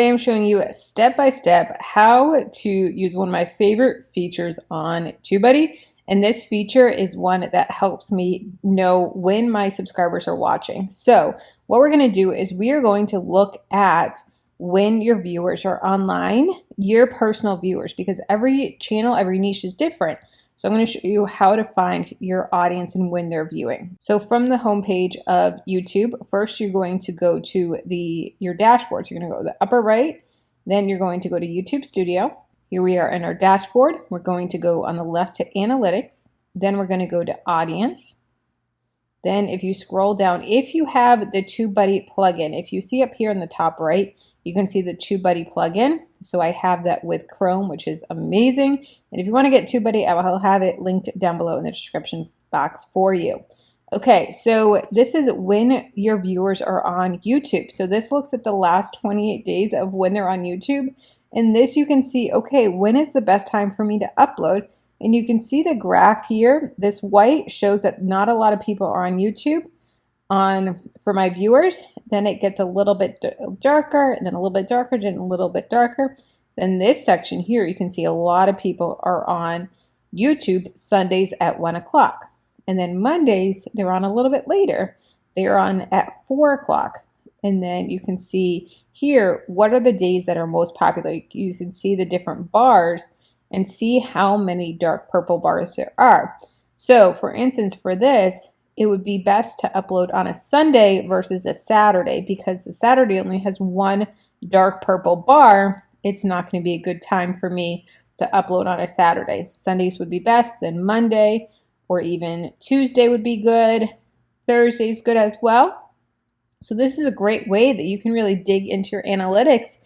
Today I'm showing you step by step how to use one of my favorite features on TubeBuddy. And this feature is one that helps me know when my subscribers are watching. So what we're going to do is we are going to look at when your viewers are online, your personal viewers, because every channel, every niche is different. So I'm going to show you how to find your audience and when they're viewing. So from the homepage of YouTube, first you're going to go to your dashboard. So you're going to go to the upper right, then you're going to go to YouTube Studio. Here we are in our dashboard. We're going to go on the left to Analytics. Then we're going to go to Audience. Then if you scroll down, if you have the TubeBuddy plugin, if you see up here in the top right, you can see the TubeBuddy plugin. So I have that with Chrome, which is amazing. And if you want to get TubeBuddy, I will have it linked down below in the description box for you. Okay, so this is when your viewers are on YouTube. So this looks at the last 28 days of when they're on YouTube. And this you can see, okay, when is the best time for me to upload? And you can see the graph here. This white shows that not a lot of people are on YouTube for my viewers. Then it gets a little bit darker, and then a little bit darker, then a little bit darker. Then this section here, you can see a lot of people are on YouTube Sundays at 1 o'clock. And then Mondays, they're on a little bit later. They're on at 4 o'clock. And then you can see here, what are the days that are most popular? You can see the different bars and see how many dark purple bars there are. So for instance, for this, it would be best to upload on a Sunday versus a Saturday, because the Saturday only has one dark purple bar. It's not going to be a good time for me to upload on a Saturday. Sundays would be best, then Monday or even Tuesday would be good. Thursday's good as well. So this is a great way that you can really dig into your analytics,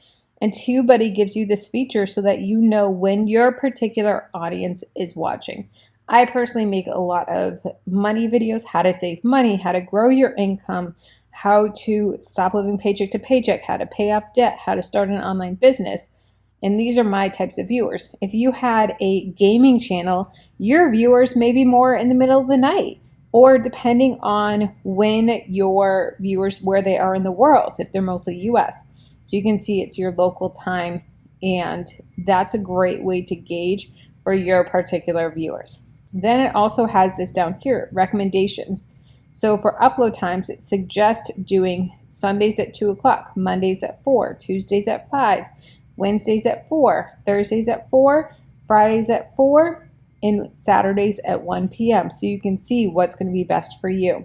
and TubeBuddy gives you this feature so that you know when your particular audience is watching. I personally make a lot of money videos, how to save money, how to grow your income, how to stop living paycheck to paycheck, how to pay off debt, how to start an online business. And these are my types of viewers. If you had a gaming channel, your viewers may be more in the middle of the night, or depending on when your viewers, where they are in the world, if they're mostly US. So you can see it's your local time, and that's a great way to gauge for your particular viewers. Then it also has this down here, recommendations. So for upload times, it suggests doing Sundays at 2 o'clock, Mondays at 4, Tuesdays at 5, Wednesdays at 4, Thursdays at 4, Fridays at 4, and Saturdays at 1 p.m. So you can see what's going to be best for you.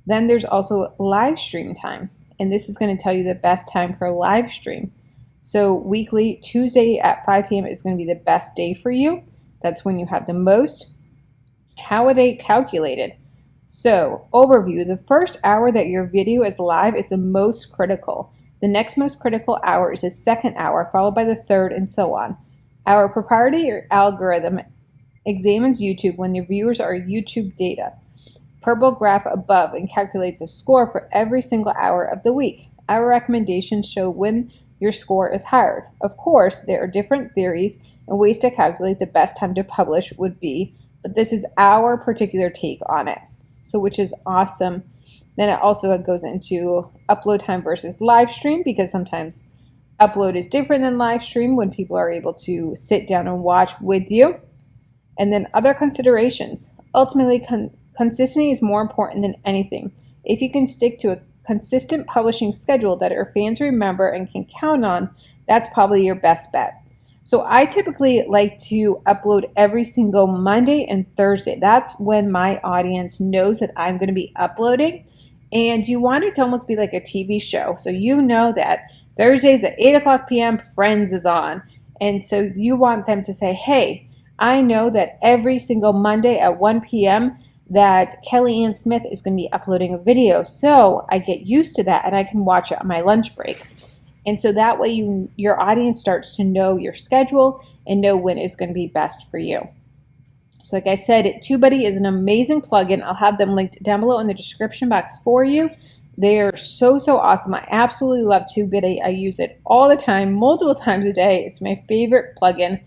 Then there's also live stream time, and this is going to tell you the best time for a live stream. So weekly, Tuesday at 5 p.m. is going to be the best day for you. That's when you have the most. How are they calculated? So overview, the first hour that your video is live is the most critical. The next most critical hour is the second hour, followed by the third, and so on. Our proprietary algorithm examines YouTube when your viewers are YouTube data. Purple graph above, and calculates a score for every single hour of the week. Our recommendations show when your score is higher. Of course, there are different theories and ways to calculate the best time to publish would be, but this is our particular take on it. So which is awesome. Then it also goes into upload time versus live stream, because sometimes upload is different than live stream when people are able to sit down and watch with you. And then other considerations. Ultimately, consistency is more important than anything. If you can stick to a consistent publishing schedule that your fans remember and can count on, that's probably your best bet. So I typically like to upload every single Monday and Thursday. That's when my audience knows that I'm going to be uploading. And you want it to almost be like a TV show. So you know that Thursdays at 8 o'clock p.m. Friends is on. And so you want them to say, hey, I know that every single Monday at 1 p.m. that Kelly Ann Smith is going to be uploading a video. So I get used to that and I can watch it on my lunch break. And so that way your audience starts to know your schedule and know when it's going to be best for you. So like I said, TubeBuddy is an amazing plugin. I'll have them linked down below in the description box for you. They are so awesome. I absolutely love TubeBuddy. I use it all the time, multiple times a day. It's my favorite plugin.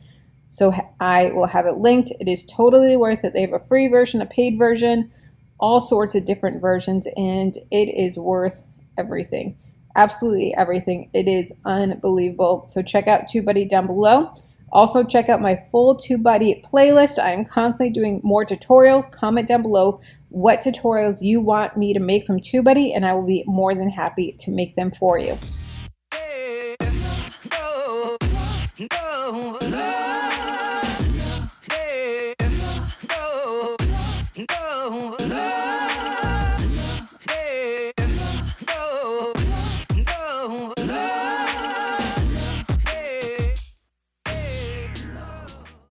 So I will have it linked. It is totally worth it. They have a free version, a paid version, all sorts of different versions, and it is worth everything. absolutely everything. It is unbelievable. So check out TubeBuddy down below. Also check out my full TubeBuddy playlist. I am constantly doing more tutorials. Comment down below what tutorials you want me to make from TubeBuddy, and I will be more than happy to make them for you.